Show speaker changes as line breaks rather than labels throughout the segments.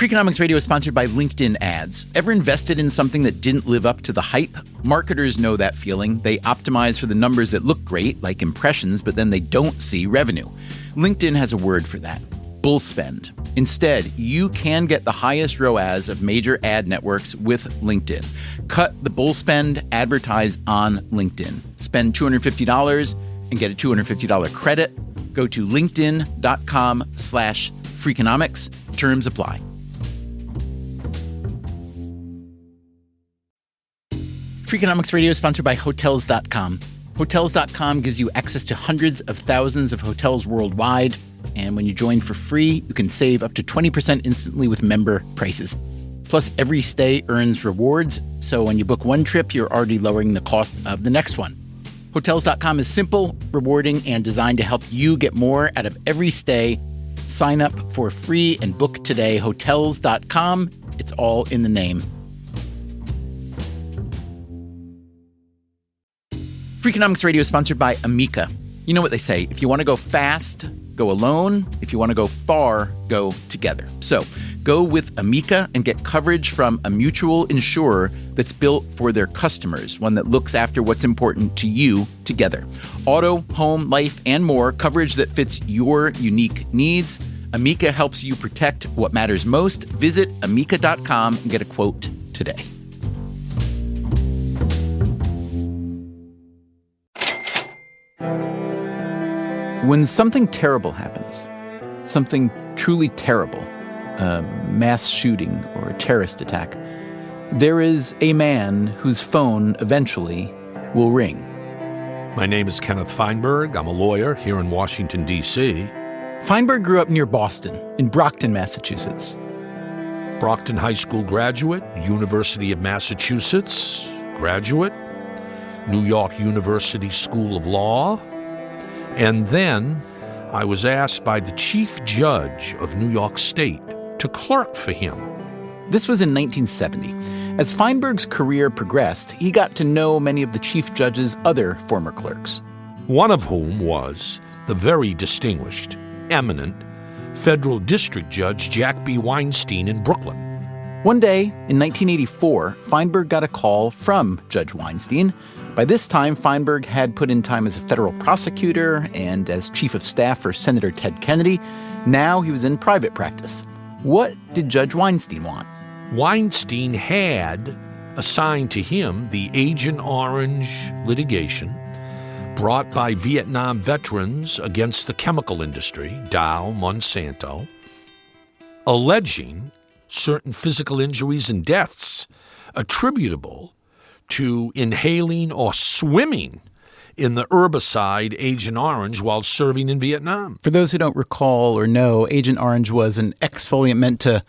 Freakonomics Radio is sponsored by LinkedIn ads. Ever invested in something that didn't live up to the hype? Marketers know that feeling. They optimize for the numbers that look great, like impressions, but then they don't see revenue. LinkedIn has a word for that: bull spend. Instead, you can get the highest ROAS of major ad networks with LinkedIn. Cut the bull spend, advertise on LinkedIn. Spend $250 and get a $250 credit. Go to linkedin.com/Freakonomics. Terms apply. Freakonomics Radio is sponsored by Hotels.com. Hotels.com gives you access to hundreds of thousands of hotels worldwide. And when you join for free, you can save up to 20% instantly with member prices. Plus, every stay earns rewards. So when you book one trip, you're already lowering the cost of the next one. Hotels.com is simple, rewarding, and designed to help you get more out of every stay. Sign up for free and book today. Hotels.com. It's all in the name. Freakonomics Radio is sponsored by Amica. You know what they say: if you want to go fast, go alone. If you want to go far, go together. So go with Amica and get coverage from a mutual insurer that's built for their customers, one that looks after what's important to you together. Auto, home, life, and more, coverage that fits your unique needs. Amica helps you protect what matters most. Visit amica.com and get a quote today. When something terrible happens, something truly terrible, a mass shooting or a terrorist attack, there is a man whose phone eventually will ring.
My name is Kenneth Feinberg. I'm a lawyer here in Washington, D.C.
Feinberg grew up near Boston, in Brockton, Massachusetts.
Brockton High School graduate, University of Massachusetts graduate, New York University School of Law. And then I was asked by the chief judge of New York State to clerk for him.
This was in 1970. As Feinberg's career progressed, he got to know many of the chief judge's other former clerks.
One of whom was the very distinguished, eminent federal district judge Jack B. Weinstein in Brooklyn.
One day, in 1984, Feinberg got a call from Judge Weinstein. By this time, Feinberg had put in time as a federal prosecutor and as chief of staff for Senator Ted Kennedy. Now he was in private practice. What did Judge Weinstein want?
Weinstein had assigned to him the Agent Orange litigation brought by Vietnam veterans against the chemical industry, Dow, Monsanto, alleging certain physical injuries and deaths attributable to inhaling or swimming in the herbicide Agent Orange while serving in Vietnam.
For those who don't recall or know, Agent Orange was an exfoliant meant to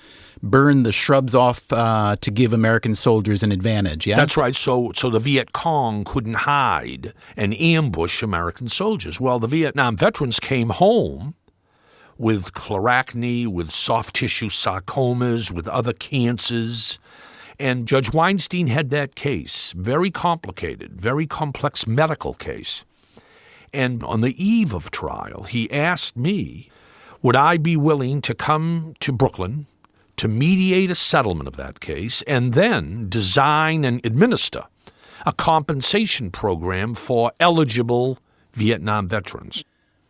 burn the shrubs off to give American soldiers an advantage, yes?
That's right. So the Viet Cong couldn't hide and ambush American soldiers. Well, the Vietnam veterans came home with chloracne, with soft tissue sarcomas, with other cancers. And Judge Weinstein had that case, very complicated, very complex medical case. And on the eve of trial, he asked me, would I be willing to come to Brooklyn to mediate a settlement of that case and then design and administer a compensation program for eligible Vietnam veterans.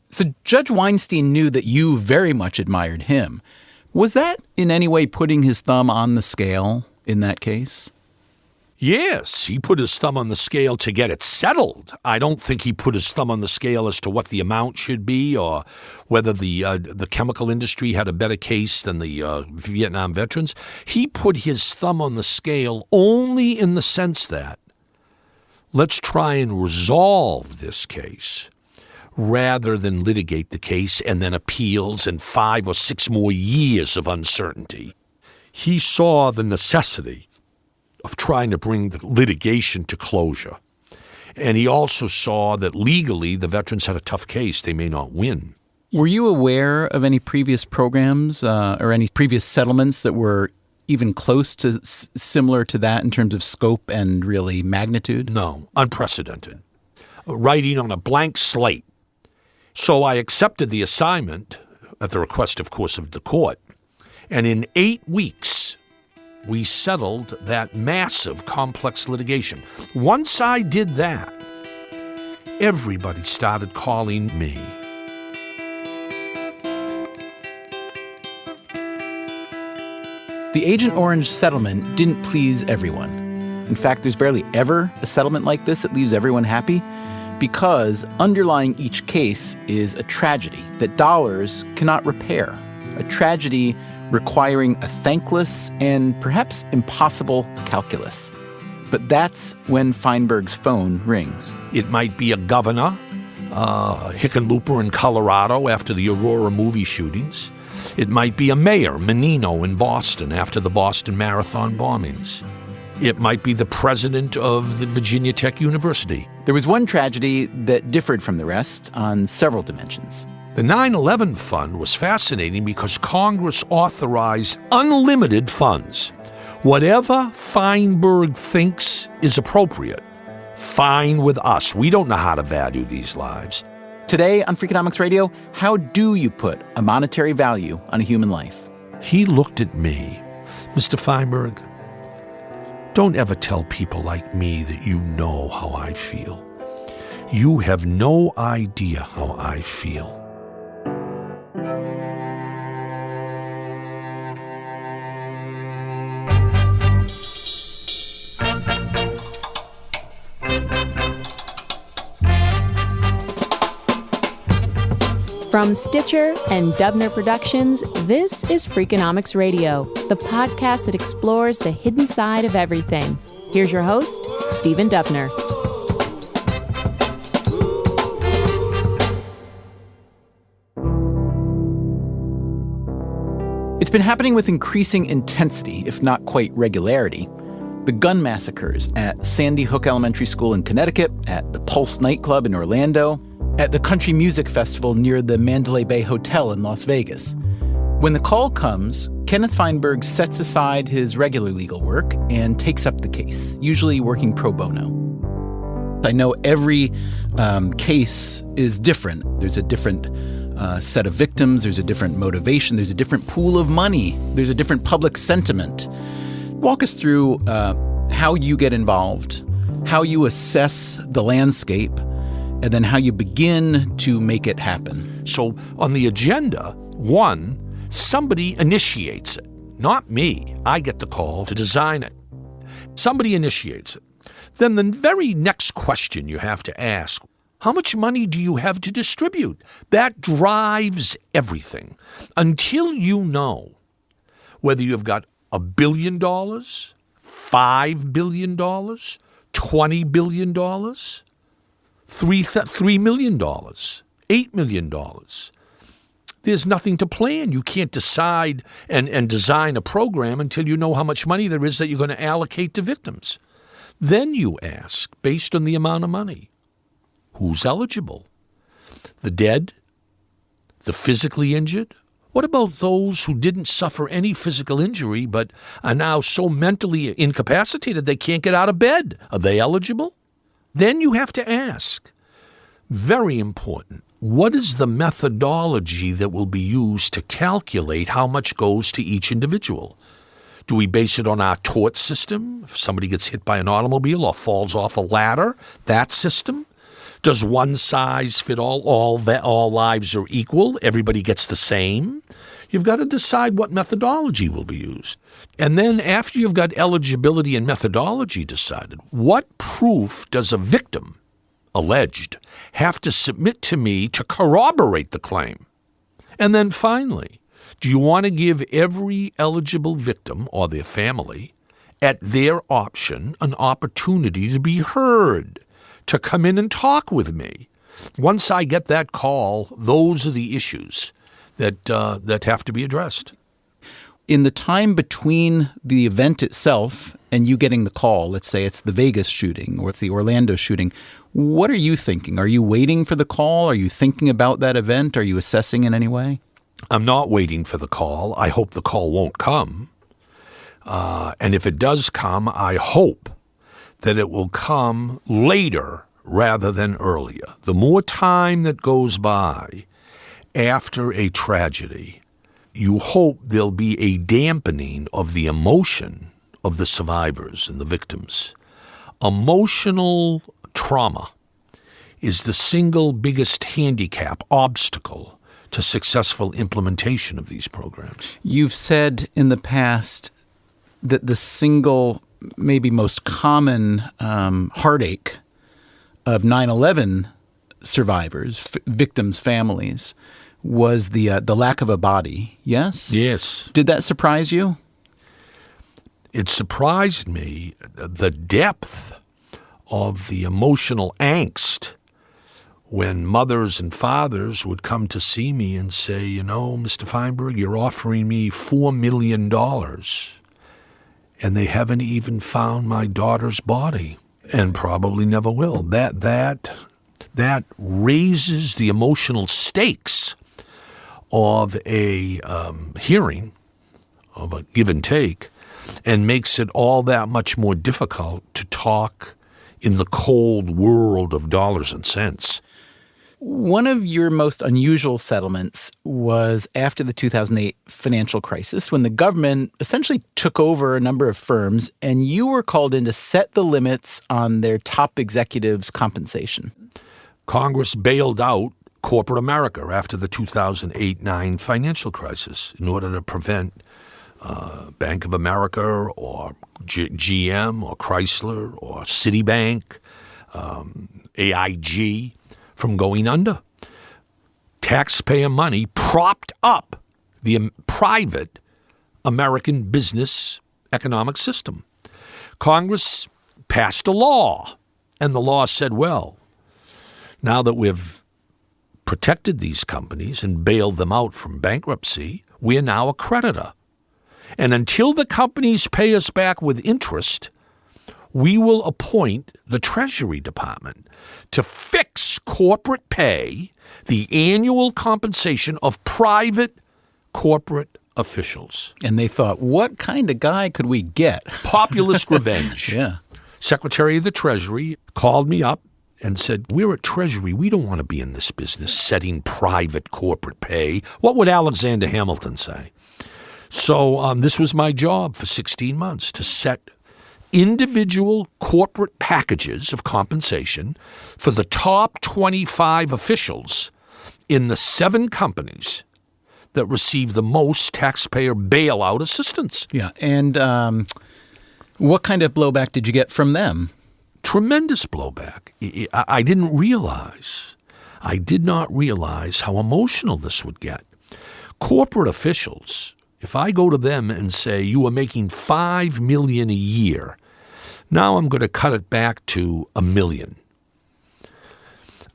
So Judge Weinstein knew that you very much admired him. Was that in any way putting his thumb on the scale in that case?
Yes, he put his thumb on the scale to get it settled. I don't think he put his thumb on the scale as to what the amount should be or whether the chemical industry had a better case than the Vietnam veterans. He put his thumb on the scale only in the sense that let's try and resolve this case rather than litigate the case and then appeals and 5 or 6 more years of uncertainty. He saw the necessity of trying to bring the litigation to closure. And he also saw that legally the veterans had a tough case. They may not win.
Were you aware of any previous programs or any previous settlements that were even close to similar to that in terms of scope and really magnitude?
No, unprecedented. Writing on a blank slate. So I accepted the assignment at the request, of course, of the court. And in 8 weeks, we settled that massive, complex litigation. Once I did that, everybody started calling me.
The Agent Orange settlement didn't please everyone. In fact, there's barely ever a settlement like this that leaves everyone happy, because underlying each case is a tragedy that dollars cannot repair. A tragedy requiring a thankless and perhaps impossible calculus. But that's when Feinberg's phone rings.
It might be a governor, Hickenlooper in Colorado after the Aurora movie shootings. It might be a mayor, Menino in Boston after the Boston Marathon bombings. It might be the president of the Virginia Tech University.
There was one tragedy that differed from the rest on several dimensions.
The 9/11 fund was fascinating because Congress authorized unlimited funds. Whatever Feinberg thinks is appropriate, fine with us. We don't know how to value these lives.
Today on Freakonomics Radio, how do you put a monetary value on a human life?
He looked at me. Mr. Feinberg, don't ever tell people like me that you know how I feel. You have no idea how I feel.
From Stitcher and Dubner Productions, this is Freakonomics Radio, the podcast that explores the hidden side of everything. Here's your host, Stephen Dubner.
It's been happening with increasing intensity, if not quite regularity. The gun massacres at Sandy Hook Elementary School in Connecticut, at the Pulse nightclub in Orlando, at the Country Music Festival near the Mandalay Bay Hotel in Las Vegas. When the call comes, Kenneth Feinberg sets aside his regular legal work and takes up the case, usually working pro bono. I know every case is different. There's a different set of victims, there's a different motivation, there's a different pool of money, there's a different public sentiment. Walk us through how you get involved, how you assess the landscape, and then how you begin to make it happen.
So on the agenda, one, somebody initiates it. Not me. I get the call to design it. Somebody initiates it. Then the very next question you have to ask, how much money do you have to distribute? That drives everything. Until you know whether you've got $1 billion, $5 billion, $20 billion, $3 million, $8 million. There's nothing to plan. You can't decide and design a program until you know how much money there is that you're going to allocate to victims. Then you ask, based on the amount of money, who's eligible? The dead? The physically injured? What about those who didn't suffer any physical injury but are now so mentally incapacitated they can't get out of bed? Are they eligible? Then you have to ask, very important, what is the methodology that will be used to calculate how much goes to each individual? Do we base it on our tort system? If somebody gets hit by an automobile or falls off a ladder, that system? Does one size fit all? All lives are equal? Everybody gets the same? You've got to decide what methodology will be used. And then after you've got eligibility and methodology decided, what proof does a victim, alleged, have to submit to me to corroborate the claim? And then finally, do you want to give every eligible victim or their family, at their option, an opportunity to be heard, to come in and talk with me? Once I get that call, those are the issues that have to be addressed.
In the time between the event itself and you getting the call, let's say it's the Vegas shooting or it's the Orlando shooting, what are you thinking? Are you waiting for the call? Are you thinking about that event? Are you assessing in any way?
I'm not waiting for the call. I hope the call won't come. And if it does come, I hope that it will come later rather than earlier. The more time that goes by after a tragedy, you hope there'll be a dampening of the emotion of the survivors and the victims. Emotional trauma is the single biggest handicap, obstacle to successful implementation of these programs.
You've said in the past that the single, maybe most common heartache of 9/11 survivors, victims' families, was the lack of a body. Yes?
Yes.
Did that surprise you?
It surprised me the depth of the emotional angst when mothers and fathers would come to see me and say, you know, Mr. Feinberg, you're offering me $4 million, and they haven't even found my daughter's body, and probably never will. That raises the emotional stakes of a hearing, of a give and take, and makes it all that much more difficult to talk in the cold world of dollars and cents.
One of your most unusual settlements was after the 2008 financial crisis, when the government essentially took over a number of firms, and you were called in to set the limits on their top executives' compensation.
Congress bailed out corporate America after the 2008-9 financial crisis in order to prevent Bank of America or GM or Chrysler or Citibank, AIG, from going under. Taxpayer money propped up the private American business economic system. Congress passed a law, and the law said, well, now that we've protected these companies and bailed them out from bankruptcy, we are now a creditor. And until the companies pay us back with interest, we will appoint the Treasury Department to fix corporate pay, the annual compensation of private corporate officials.
And they thought, what kind of guy could we get?
Populist revenge.
Yeah.
Secretary of the Treasury called me up and said, we're at Treasury. We don't want to be in this business setting private corporate pay. What would Alexander Hamilton say? So this was my job for 16 months, to set individual corporate packages of compensation for the top 25 officials in the 7 companies that receive the most taxpayer bailout assistance.
Yeah. And what kind of blowback did you get from them?
Tremendous blowback. I did not realize how emotional this would get. Corporate officials, if I go to them and say, you are making $5 million a year, now I'm going to cut it back to $1 million.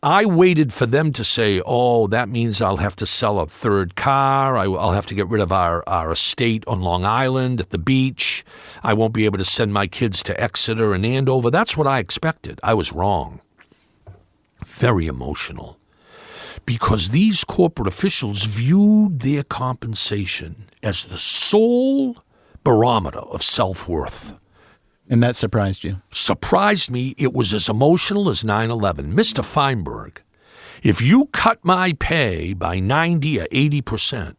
I waited for them to say, oh, that means I'll have to sell a third car. I'll have to get rid of our estate on Long Island at the beach. I won't be able to send my kids to Exeter and Andover. That's what I expected. I was wrong. Very emotional. Because these corporate officials viewed their compensation as the sole barometer of self-worth.
And that surprised you?
Surprised me. It was as emotional as 9/11. Mr. Feinberg, if you cut my pay by 90 or 80%,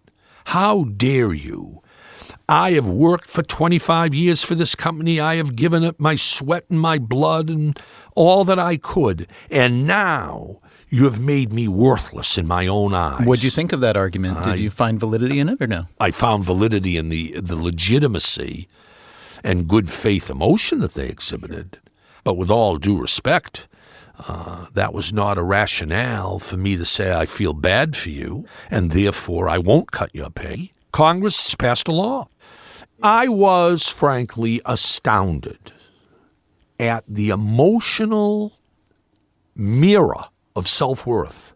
how dare you? I have worked for 25 years for this company. I have given it my sweat and my blood and all that I could. And now you have made me worthless in my own eyes.
What did you think of that argument? Did you find validity in it or no?
I found validity in the legitimacy and good faith emotion that they exhibited. But with all due respect, that was not a rationale for me to say I feel bad for you and therefore I won't cut your pay. Congress passed a law. I was frankly astounded at the emotional mirror of self-worth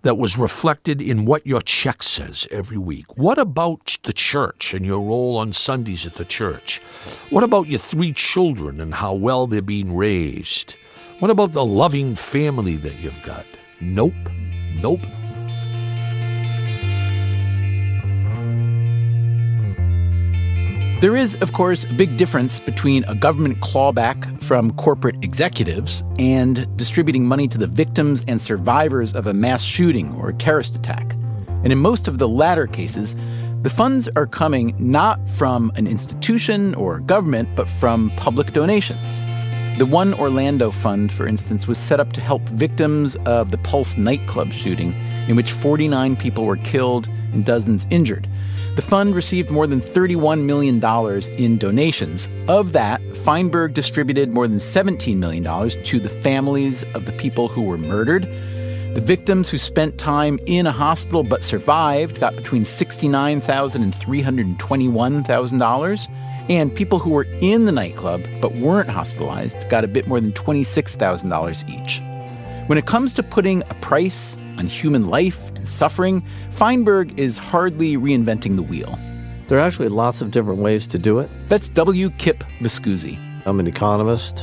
that was reflected in what your check says every week. What about the church and your role on Sundays at the church? What about your 3 children and how well they're being raised? What about the loving family that you've got? Nope.
There is, of course, a big difference between a government clawback from corporate executives and distributing money to the victims and survivors of a mass shooting or a terrorist attack. And in most of the latter cases, The funds are coming not from an institution or government, but from public donations. The One Orlando Fund, for instance, was set up to help victims of the Pulse nightclub shooting, in which 49 people were killed and dozens injured. The fund received more than $31 million in donations. Of that, Feinberg distributed more than $17 million to the families of the people who were murdered. The victims who spent time in a hospital but survived got between $69,000 and $321,000. And people who were in the nightclub but weren't hospitalized got a bit more than $26,000 each. When it comes to putting a price on human life and suffering, Feinberg is hardly reinventing the wheel.
There are actually lots of different ways to do it.
That's W. Kip Viscusi.
I'm an economist,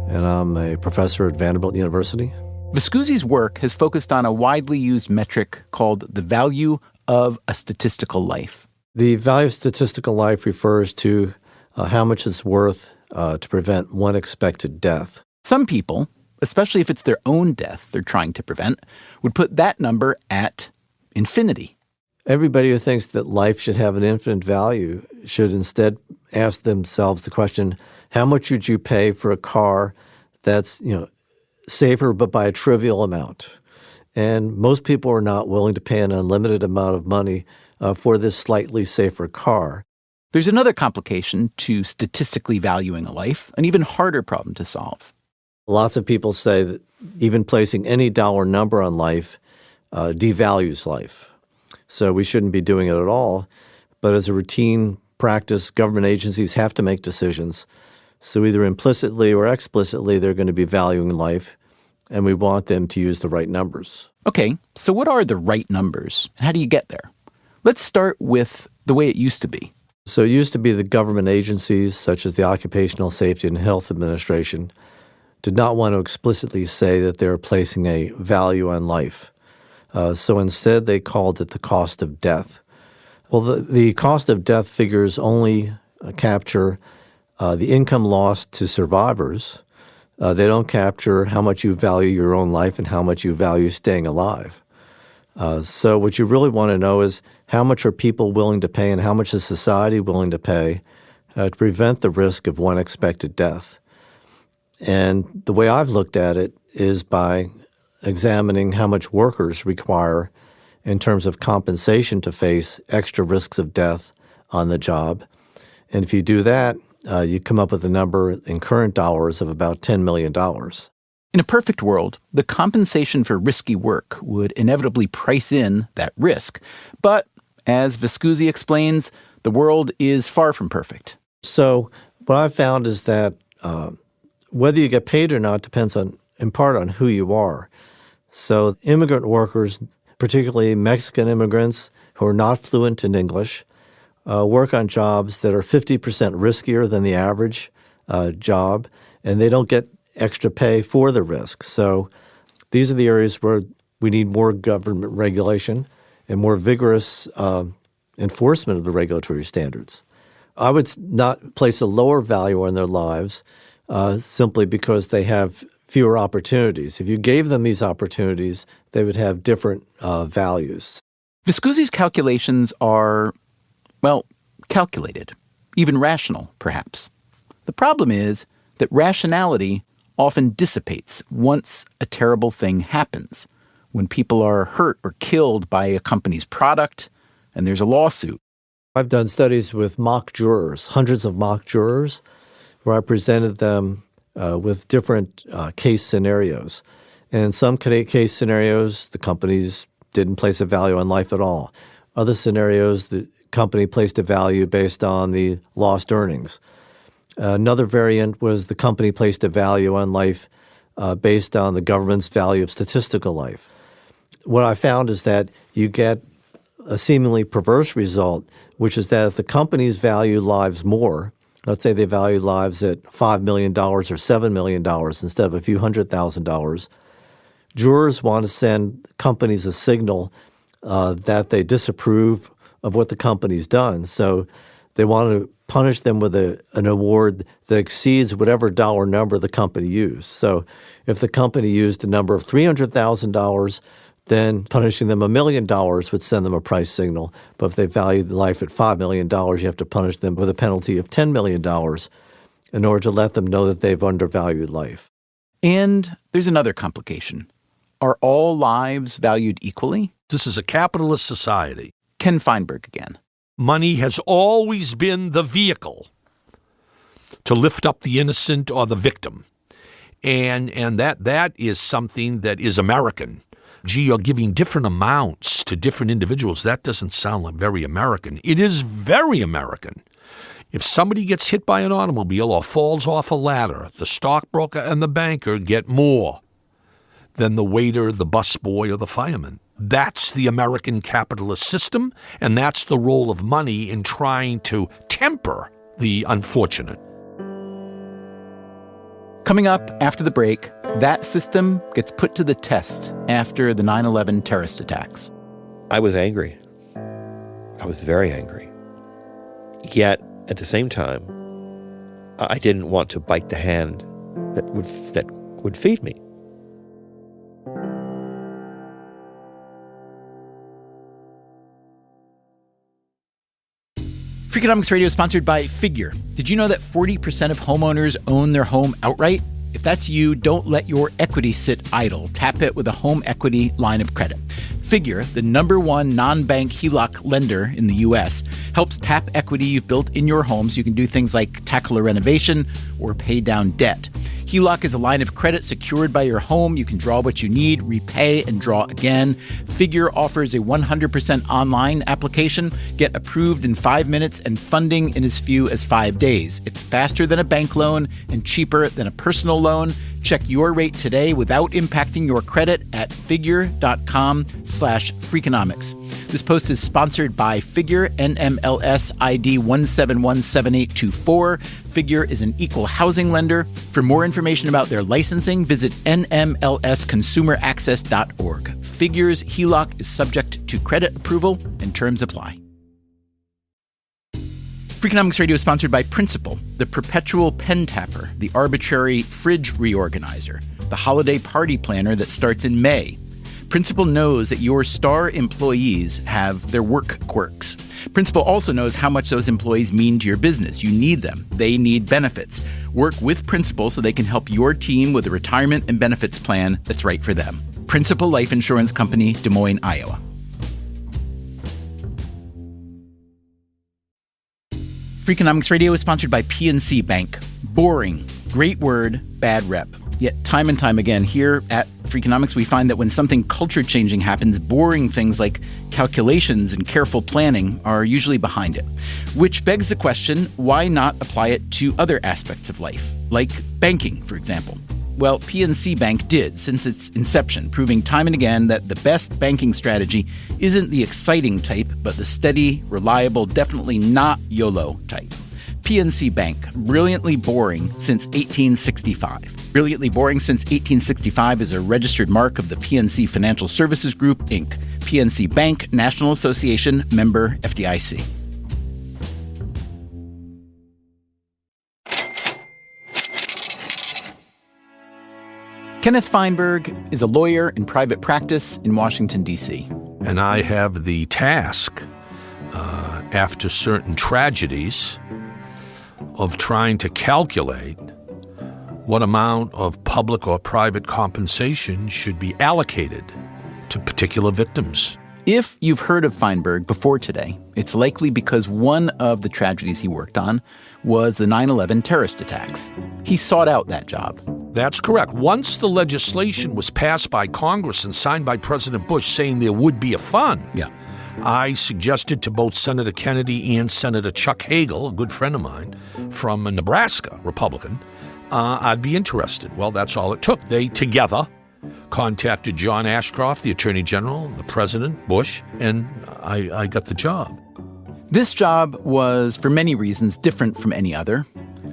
and I'm a professor at Vanderbilt University.
Viscusi's work has focused on a widely used metric called the value of a statistical life.
The value of statistical life refers to how much it's worth to prevent one expected death.
Some people, especially if it's their own death they're trying to prevent, would put that number at infinity.
Everybody who thinks that life should have an infinite value should instead ask themselves the question, how much would you pay for a car that's, safer but by a trivial amount? And most people are not willing to pay an unlimited amount of money for this slightly safer car.
There's another complication to statistically valuing a life, an even harder problem to solve.
Lots of people say that even placing any dollar number on life devalues life. So we shouldn't be doing it at all. But as a routine practice, government agencies have to make decisions. So either implicitly or explicitly, they're going to be valuing life, and we want them to use the right numbers.
Okay, so what are the right numbers, and how do you get there? Let's start with the way it used to be.
So it used to be the government agencies, such as the Occupational Safety and Health Administration, did not want to explicitly say that they were placing a value on life. So instead, they called it the cost of death. Well, the cost of death figures only capture the income lost to survivors. They don't capture how much you value your own life and how much you value staying alive. So what you really want to know is how much are people willing to pay and how much is society willing to pay to prevent the risk of one expected death. And the way I've looked at it is by examining how much workers require in terms of compensation to face extra risks of death on the job. And if you do that, you come up with a number in current dollars of about $10 million.
In a perfect world, the compensation for risky work would inevitably price in that risk. But, as Viscusi explains, the world is far from perfect.
So what I've found is that whether you get paid or not depends in part on who you are. So immigrant workers, particularly Mexican immigrants who are not fluent in English, work on jobs that are 50% riskier than the average job, and they don't get extra pay for the risk. So these are the areas where we need more government regulation and more vigorous enforcement of the regulatory standards. I would not place a lower value on their lives simply because they have fewer opportunities. If you gave them these opportunities, they would have different values.
Viscusi's calculations are, calculated, even rational, perhaps. The problem is that rationality often dissipates once a terrible thing happens, when people are hurt or killed by a company's product and there's a lawsuit.
I've done studies with mock jurors, hundreds of mock jurors, where I presented them with different case scenarios. And in some case scenarios, the companies didn't place a value on life at all. Other scenarios, the company placed a value based on the lost earnings. Another variant was the company placed a value on life based on the government's value of statistical life. What I found is that you get a seemingly perverse result, which is that if the companies value lives more, let's say they value lives at $5 million or $7 million instead of a few $100,000, jurors want to send companies a signal that they disapprove of what the company's done. So they want to punish them with an award that exceeds whatever dollar number the company used. So if the company used a number of $300,000, then punishing them $1 million would send them a price signal. But if they valued life at $5 million, you have to punish them with a penalty of $10 million in order to let them know that they've undervalued life.
And there's another complication. Are all lives valued equally?
This is a capitalist society.
Ken Feinberg again.
Money has always been the vehicle to lift up the innocent or the victim. And that is something that is American. Gee, you're giving different amounts to different individuals. That doesn't sound like very American. It is very American. If somebody gets hit by an automobile or falls off a ladder, the stockbroker and the banker get more than the waiter, the busboy, or the fireman. That's the American capitalist system, and that's the role of money in trying to temper the unfortunate.
Coming up after the break, that system gets put to the test after the 9/11 terrorist attacks.
I was angry. I was very angry. Yet, at the same time, I didn't want to bite the hand that would feed me.
Freakonomics Radio is sponsored by Figure. Did you know that 40% of homeowners own their home outright? If that's you, don't let your equity sit idle. Tap it with a home equity line of credit. Figure, the #1 non-bank HELOC lender in the U.S., helps tap equity you've built in your home so you can do things like tackle a renovation or pay down debt. HELOC is a line of credit secured by your home. You can draw what you need, repay, and draw again. Figure offers a 100% online application. Get approved in 5 minutes and funding in as few as 5 days. It's faster than a bank loan and cheaper than a personal loan. Check your rate today without impacting your credit at figure.com/Freakonomics. This post is sponsored by Figure, NMLS ID 1717824. Figure is an equal housing lender. For more information about their licensing, visit nmlsconsumeraccess.org. Figure's HELOC is subject to credit approval and terms apply. Freakonomics Radio is sponsored by Principal, the perpetual pen tapper, the arbitrary fridge reorganizer, the holiday party planner that starts in May. Principal knows that your star employees have their work quirks. Principal also knows how much those employees mean to your business. You need them. They need benefits. Work with Principal so they can help your team with a retirement and benefits plan that's right for them. Principal Life Insurance Company, Des Moines, Iowa. Freakonomics Radio is sponsored by PNC Bank. Boring. Great word, bad rep. Yet time and time again here at Freakonomics, we find that when something culture-changing happens, boring things like calculations and careful planning are usually behind it. Which begs the question, why not apply it to other aspects of life, like banking, for example? Well, PNC Bank did since its inception, proving time and again that the best banking strategy isn't the exciting type, but the steady, reliable, definitely not YOLO type. PNC Bank, brilliantly boring since 1865. Brilliantly boring since 1865 is a registered mark of the PNC Financial Services Group, Inc. PNC Bank, National Association, member FDIC. Kenneth Feinberg is a lawyer in private practice in Washington, D.C.
And I have the task, after certain tragedies, of trying to calculate what amount of public or private compensation should be allocated to particular victims.
If you've heard of Feinberg before today, it's likely because one of the tragedies he worked on was the 9/11 terrorist attacks. He sought out that job.
That's correct. Once the legislation was passed by Congress and signed by President Bush saying there would be a fund, I suggested to both Senator Kennedy and Senator Chuck Hagel, a good friend of mine from Nebraska, Republican, I'd be interested. Well, that's all it took. They together contacted John Ashcroft, the Attorney General, the President, Bush, and I got the job.
This job was, for many reasons, different from any other.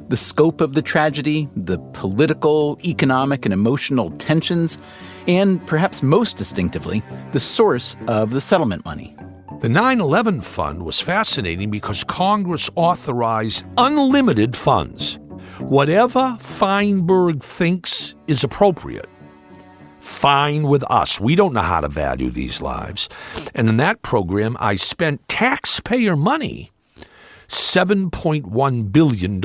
The scope of the tragedy, the political, economic, and emotional tensions, and perhaps most distinctively, the source of the settlement money.
The 9/11 fund was fascinating because Congress authorized unlimited funds. Whatever Feinberg thinks is appropriate, Fine with us. We don't know how to value these lives. And in that program, I spent taxpayer money, $7.1 billion.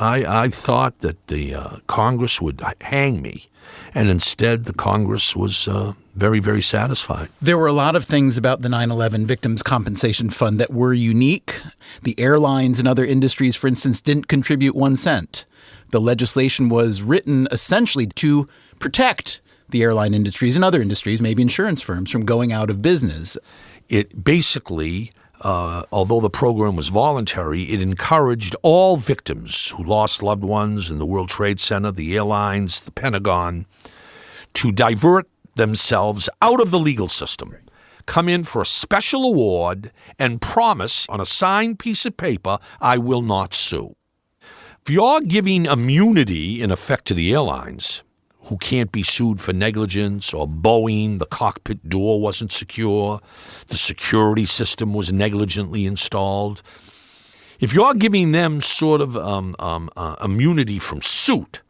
I thought that the Congress would hang me. And instead, the Congress was very, very satisfied.
There were a lot of things about the 9/11 Victims Compensation Fund that were unique. The airlines and other industries, for instance, didn't contribute 1 cent. The legislation was written essentially to protect the airline industries and other industries, maybe insurance firms, from going out of business.
It basically, although the program was voluntary, it encouraged all victims who lost loved ones in the World Trade Center, the airlines, the Pentagon, to divert themselves out of the legal system, come in for a special award, and promise on a signed piece of paper, I will not sue. If you're giving immunity, in effect, to the airlines, who can't be sued for negligence, or Boeing, the cockpit door wasn't secure, the security system was negligently installed. If you're giving them sort of immunity from suit,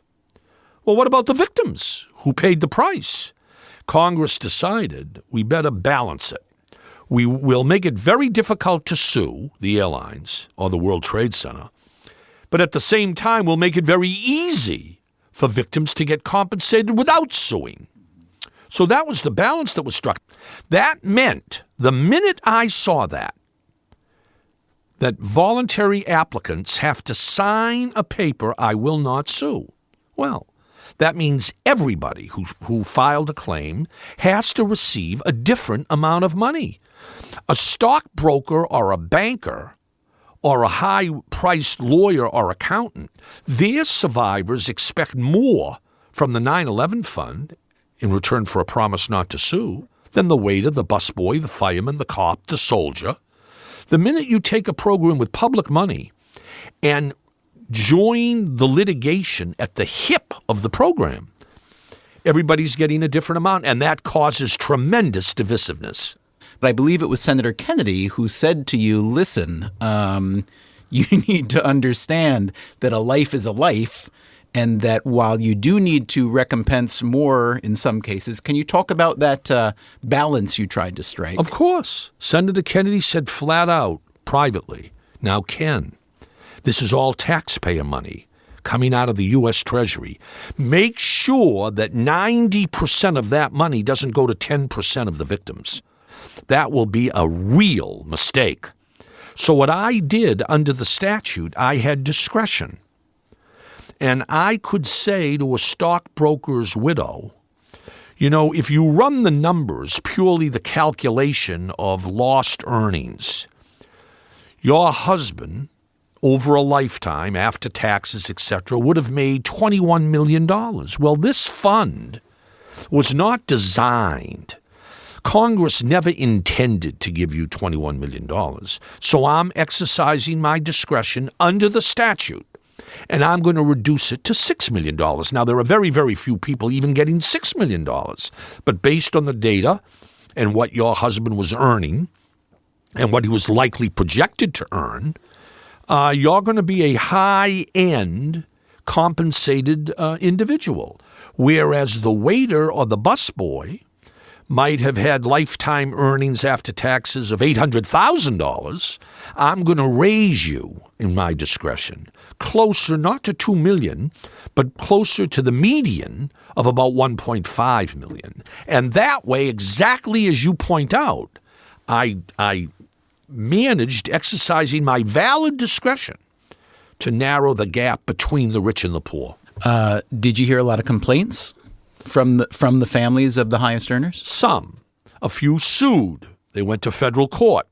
well, what about the victims who paid the price? Congress decided we better balance it. We will make it very difficult to sue the airlines or the World Trade Center, but at the same time, we'll make it very easy for victims to get compensated without suing. So that was the balance that was struck. That meant the minute I saw that voluntary applicants have to sign a paper, I will not sue. Well, that means everybody who filed a claim has to receive a different amount of money. A stockbroker or a banker or a high-priced lawyer or accountant, their survivors expect more from the 9/11 fund in return for a promise not to sue than the waiter, the busboy, the fireman, the cop, the soldier. The minute you take a program with public money and join the litigation at the hip of the program, everybody's getting a different amount, and that causes tremendous divisiveness.
But I believe it was Senator Kennedy who said to you, listen, you need to understand that a life is a life, and that while you do need to recompense more in some cases, can you talk about that balance you tried to strike?
Of course. Senator Kennedy said flat out, privately, now, Ken, this is all taxpayer money coming out of the U.S. Treasury. Make sure that 90% of that money doesn't go to 10% of the victims. That will be a real mistake. So what I did under the statute, I had discretion. And I could say to a stockbroker's widow, you know, if you run the numbers, purely the calculation of lost earnings, your husband, over a lifetime, after taxes, etc., would have made $21 million. Well, this fund was not designed. Congress never intended to give you $21 million. So I'm exercising my discretion under the statute, and I'm going to reduce it to $6 million. Now, there are very, very few people even getting $6 million. But based on the data and what your husband was earning and what he was likely projected to earn, you're going to be a high-end compensated individual, whereas the waiter or the busboy might have had lifetime earnings after taxes of $800,000, I'm going to raise you, in my discretion, closer not to $2 million, but closer to the median of about $1.5 million. And that way, exactly as you point out, I managed, exercising my valid discretion, to narrow the gap between the rich and the poor.
Did you hear a lot of complaints from the families of the highest earners?
Some. A few sued. They went to federal court,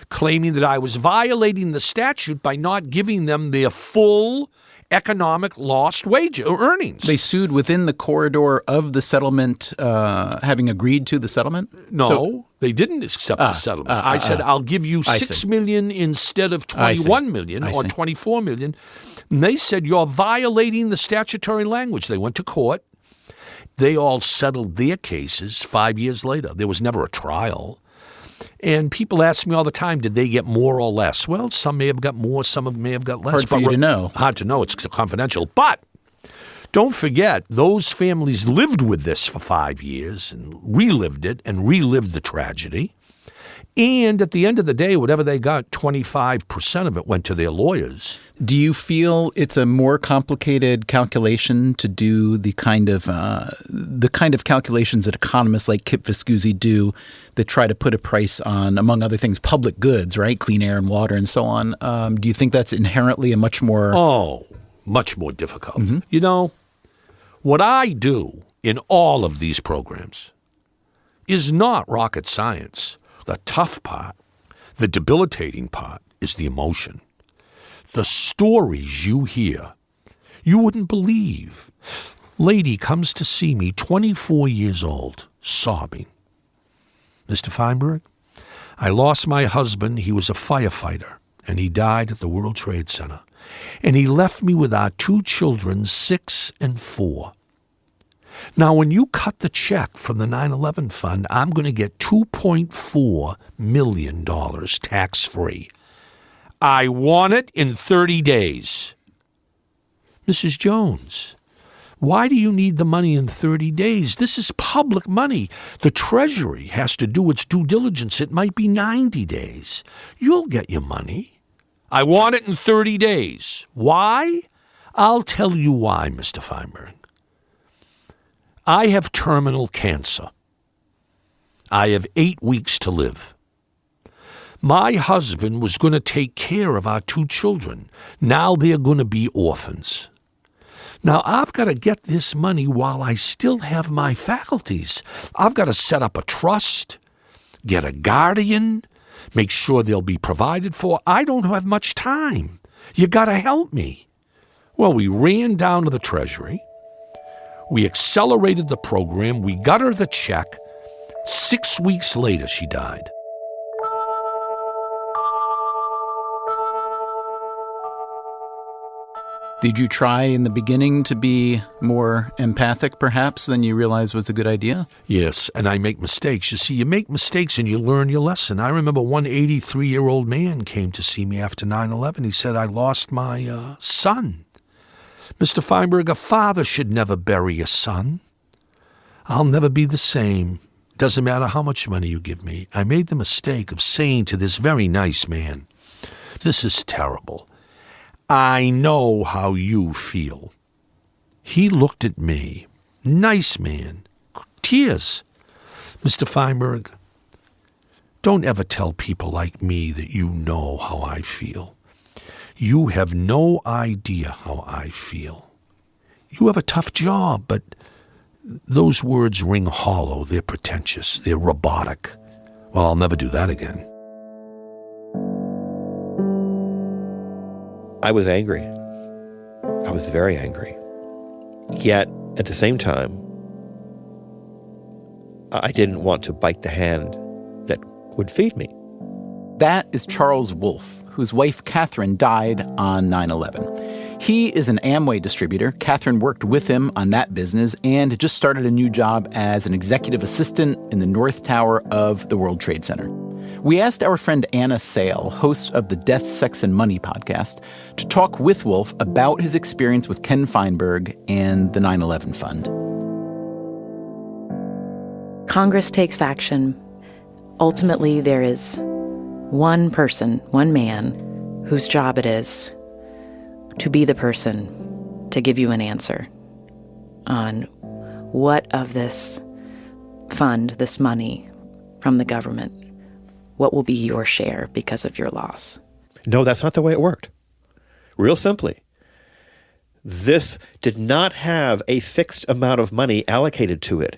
claiming that I was violating the statute by not giving them their full economic lost wage or earnings.
They sued within the corridor of the settlement, having agreed to the settlement?
No, they didn't accept the settlement. I said, I'll give you $6 million instead of $21 million or $24 million. And they said, you're violating the statutory language. They went to court. They all settled their cases 5 years later. There was never a trial. And people ask me all the time, did they get more or less? Well, some may have got more, some may have got less.
Hard for you to know.
Hard to know. It's confidential. But Don't forget, those families lived with this for 5 years and relived it and relived the tragedy. And at the end of the day, whatever they got, 25% of it went to their lawyers.
Do you feel it's a more complicated calculation to do the kind of calculations that economists like Kip Viscusi do that try to put a price on, among other things, public goods, right? Clean air and water and so on. Do you think that's inherently a much more...
Oh, much more difficult. Mm-hmm. You know, what I do in all of these programs is not rocket science. The tough part, the debilitating part, is the emotion. The stories you hear, you wouldn't believe. Lady comes to see me, 24 years old, sobbing. Mr. Feinberg, I lost my husband. He was a firefighter, and he died at the World Trade Center. And he left me with our 2 children, 6 and 4. Now, when you cut the check from the 9/11 fund, I'm going to get $2.4 million tax-free. I want it in 30 days. Mrs. Jones, why do you need the money in 30 days? This is public money. The Treasury has to do its due diligence. It might be 90 days. You'll get your money. I want it in 30 days. Why? I'll tell you why, Mr. Feinberg. I have terminal cancer. I have 8 weeks to live. My husband was going to take care of our 2 children. Now they're going to be orphans. Now I've got to get this money while I still have my faculties. I've got to set up a trust, get a guardian, make sure they'll be provided for. I don't have much time. You got to help me. Well, we ran down to the Treasury. We accelerated the program. We got her the check. 6 weeks later, she died.
Did you try in the beginning to be more empathic, perhaps, than you realized was a good idea?
Yes, and I make mistakes. You see, you make mistakes and you learn your lesson. I remember one 83-year-old man came to see me after 9/11. He said, I lost my son. Mr. Feinberg, a father should never bury a son. I'll never be the same. Doesn't matter how much money you give me. I made the mistake of saying to this very nice man, this is terrible. I know how you feel. He looked at me, nice man, tears. Mr. Feinberg, don't ever tell people like me that you know how I feel. You have no idea how I feel. You have a tough job, but those words ring hollow. They're pretentious. They're robotic. Well, I'll never do that again.
I was angry. I was very angry. Yet, at the same time, I didn't want to bite the hand that would feed me.
That is Charles Wolfe, whose wife Catherine died on 9/11. He is an Amway distributor. Catherine worked with him on that business and just started a new job as an executive assistant in the North Tower of the World Trade Center. We asked our friend Anna Sale, host of the Death, Sex, and Money podcast, to talk with Wolfe about his experience with Ken Feinberg and the 9/11 Fund.
Congress takes action. Ultimately, there is one person, one man, whose job it is to be the person to give you an answer on what of this fund, this money from the government, what will be your share because of your loss.
No, that's not the way it worked. Real simply, this did not have a fixed amount of money allocated to it.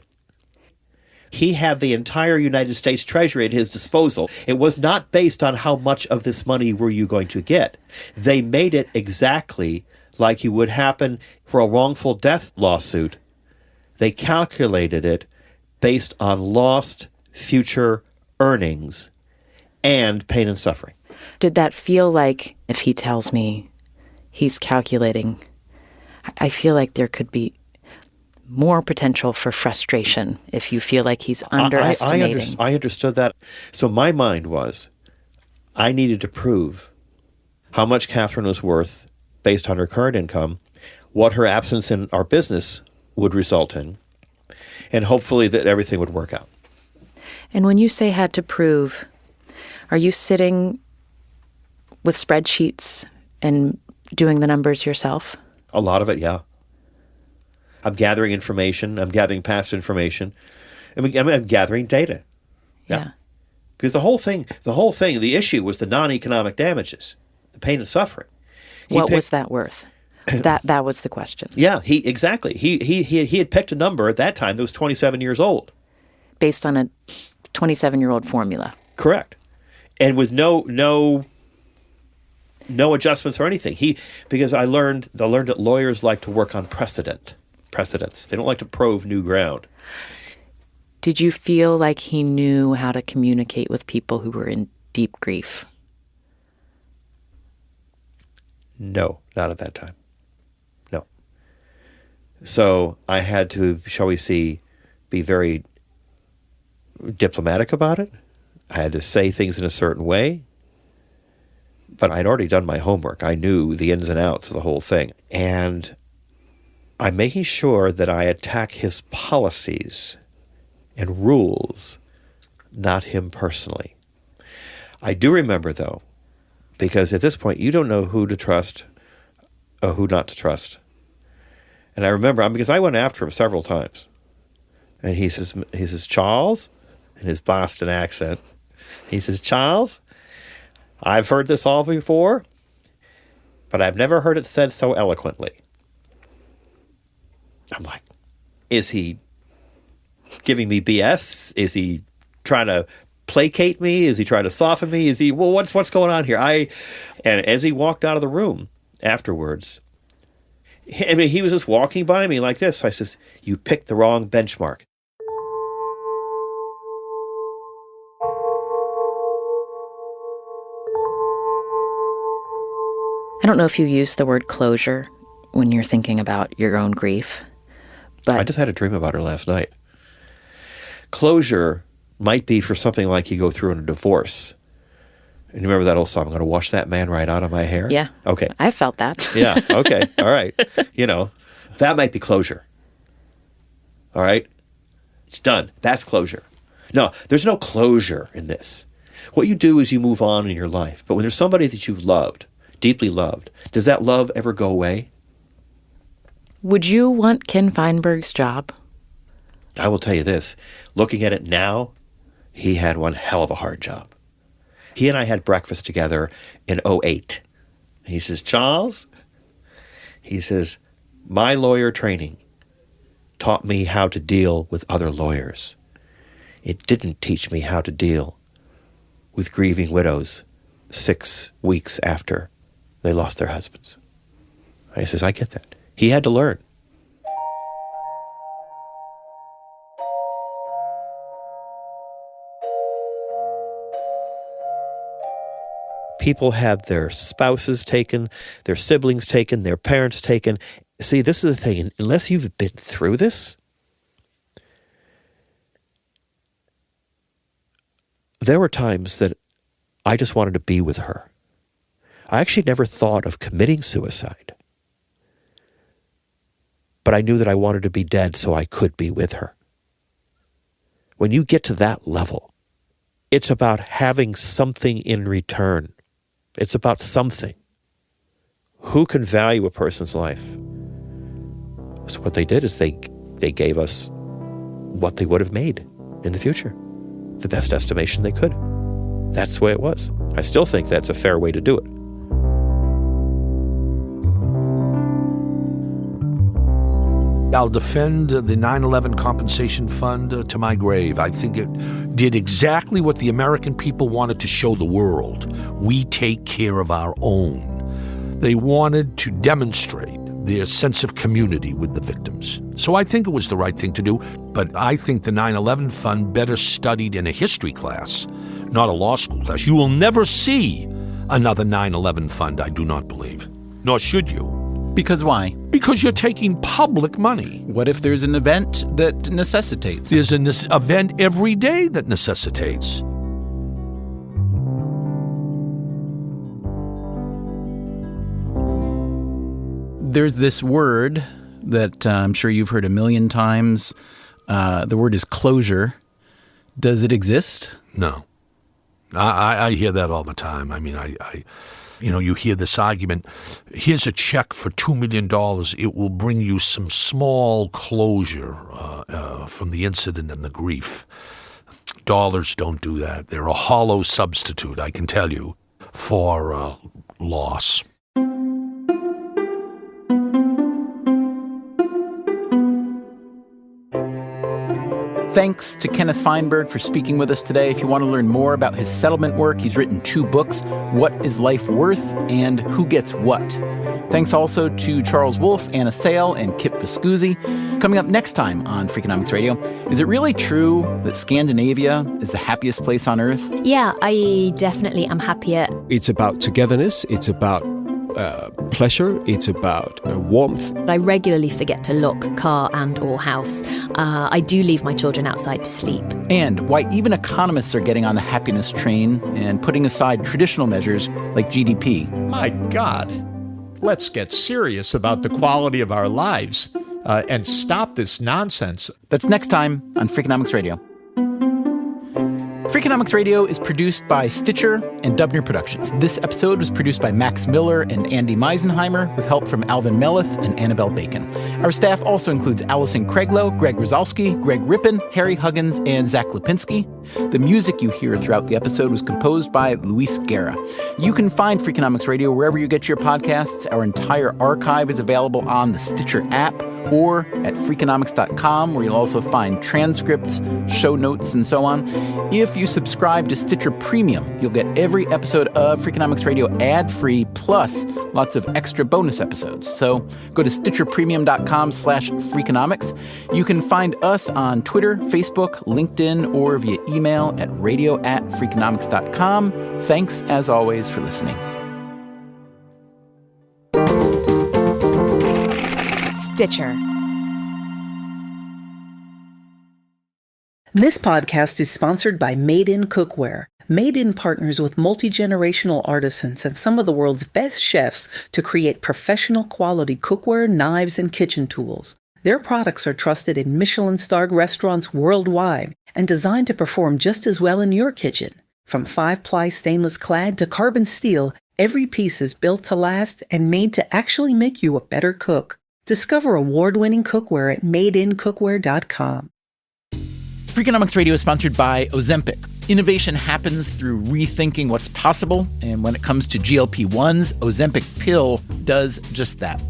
He had the entire United States Treasury at his disposal. It was not based on how much of this money were you going to get. They made it exactly like you would happen for a wrongful death lawsuit. They calculated it based on lost future earnings and pain and suffering.
Did that feel like, if he tells me he's calculating, I feel like there could be more potential for frustration if you feel like he's underestimating.
I understood that. So my mind was, I needed to prove how much Catherine was worth based on her current income, what her absence in our business would result in, and hopefully that everything would work out.
And when you say had to prove, are you sitting with spreadsheets and doing the numbers yourself?
A lot of it, yeah. I'm gathering information. I'm gathering past information. I'm gathering data.
Yeah.
Because the issue was the non-economic damages, the pain and suffering.
What was that worth? That was the question.
Yeah, he had picked a number at that time that was 27 years old.
Based on a 27-year-old formula.
Correct. And with no adjustments or anything. Because I learned that lawyers like to work on precedents. They don't like to prove new ground.
Did you feel like he knew how to communicate with people who were in deep grief?
No, not at that time. No. So I had to, shall we say, be very diplomatic about it. I had to say things in a certain way. But I'd already done my homework. I knew the ins and outs of the whole thing. And I'm making sure that I attack his policies and rules, not him personally. I do remember, though, because at this point, you don't know who to trust or who not to trust. And I remember, because I went after him several times. And he says, Charles, in his Boston accent, he says, Charles, I've heard this all before, but I've never heard it said so eloquently. I'm like, is he giving me BS? Is he trying to placate me? Is he trying to soften me? Is he, well, what's going on here? And as he walked out of the room afterwards, he was just walking by me like this. I says, you picked the wrong benchmark.
I don't know if you use the word closure when you're thinking about your own grief, but
I just had a dream about her last night. Closure might be for something like you go through in a divorce. And you remember that old song, I'm going to wash that man right out of my hair?
Yeah.
Okay.
I felt that.
Yeah. Okay. All right. That might be closure. All right. It's done. That's closure. No, there's no closure in this. What you do is you move on in your life. But when there's somebody that you've loved, deeply loved, does that love ever go away?
Would you want Ken Feinberg's job?
I will tell you this. Looking at it now, he had one hell of a hard job. He and I had breakfast together in 2008. He says, Charles, he says, my lawyer training taught me how to deal with other lawyers. It didn't teach me how to deal with grieving widows 6 weeks after they lost their husbands. He says, I get that. He had to learn. People have their spouses taken, their siblings taken, their parents taken. See, this is the thing. Unless you've been through this, there were times that I just wanted to be with her. I actually never thought of committing suicide. But I knew that I wanted to be dead so I could be with her. When you get to that level, it's about having something in return. It's about something. Who can value a person's life? So what they did is they gave us what they would have made in the future. The best estimation they could. That's the way it was. I still think that's a fair way to do it.
I'll defend the 9/11 compensation fund to my grave. I think it did exactly what the American people wanted to show the world. We take care of our own. They wanted to demonstrate their sense of community with the victims. So I think it was the right thing to do, but I think the 9/11 fund better studied in a history class, not a law school class. You will never see another 9/11 fund, I do not believe. Nor should you.
Because why?
Because you're taking public money.
What if there's an event that necessitates?
There's an event every day that necessitates.
There's this word that I'm sure you've heard a million times. The word is closure. Does it exist?
No. I hear that all the time. I mean, you hear this argument, here's a check for $2 million. It will bring you some small closure from the incident and the grief. Dollars don't do that. They're a hollow substitute, I can tell you, for loss.
Thanks to Kenneth Feinberg for speaking with us today. If you want to learn more about his settlement work, he's written 2 books, What is Life Worth and Who Gets What? Thanks also to Charles Wolfe, Anna Sale, and Kip Viscusi. Coming up next time on Freakonomics Radio, is it really true that Scandinavia is the happiest place on Earth?
Yeah, I definitely am happier.
It's about togetherness. It's about pleasure. It's about warmth.
I regularly forget to lock car and or house. I do leave my children outside to sleep.
And why even economists are getting on the happiness train and putting aside traditional measures like GDP.
My God, let's get serious about the quality of our lives and stop this nonsense.
That's next time on Freakonomics Radio. Freakonomics Radio is produced by Stitcher and Dubner Productions. This episode was produced by Max Miller and Andy Meisenheimer with help from Alvin Melleth and Annabelle Bacon. Our staff also includes Allison Craiglow, Greg Rosalski, Greg Rippin, Harry Huggins, and Zach Lipinski. The music you hear throughout the episode was composed by Luis Guerra. You can find Freakonomics Radio wherever you get your podcasts. Our entire archive is available on the Stitcher app or at Freakonomics.com, where you'll also find transcripts, show notes, and so on. If you subscribe to Stitcher Premium, you'll get every episode of Freakonomics Radio ad-free, plus lots of extra bonus episodes. So go to StitcherPremium.com/Freakonomics. You can find us on Twitter, Facebook, LinkedIn, or via email at radio@Freakonomics.com. Thanks, as always, for listening.
Stitcher. This podcast is sponsored by Made In Cookware. Made In partners with multi-generational artisans and some of the world's best chefs to create professional quality cookware, knives, and kitchen tools. Their products are trusted in Michelin-starred restaurants worldwide and designed to perform just as well in your kitchen. From 5-ply stainless clad to carbon steel, every piece is built to last and made to actually make you a better cook. Discover award-winning cookware at madeincookware.com.
Freakonomics Radio is sponsored by Ozempic. Innovation happens through rethinking what's possible, and when it comes to GLP-1s, Ozempic pill does just that.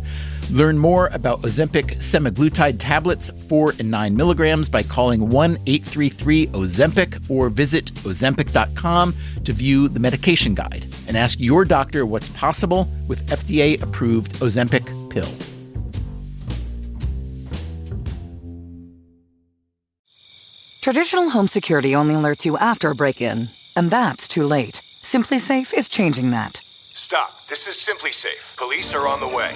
Learn more about Ozempic semaglutide tablets, 4 and 9 milligrams, by calling 1-833-OZEMPIC or visit Ozempic.com to view the medication guide and ask your doctor what's possible with FDA-approved Ozempic pill.
Traditional home security only alerts you after a break-in, and that's too late. SimpliSafe is changing that.
Stop. This is SimpliSafe. Police are on the way.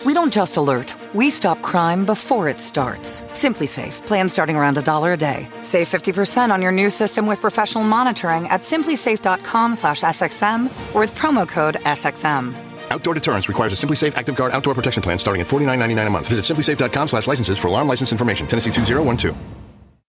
We don't just alert. We stop crime before it starts. SimpliSafe. Plan starting around $1 a day. Save 50% on your new system with professional monitoring at simplisafe.com/SXM or with promo code SXM.
Outdoor deterrence requires a SimpliSafe Active Guard outdoor protection plan starting at $49.99 a month. Visit simplisafe.com/licenses for alarm license information. Tennessee 2012.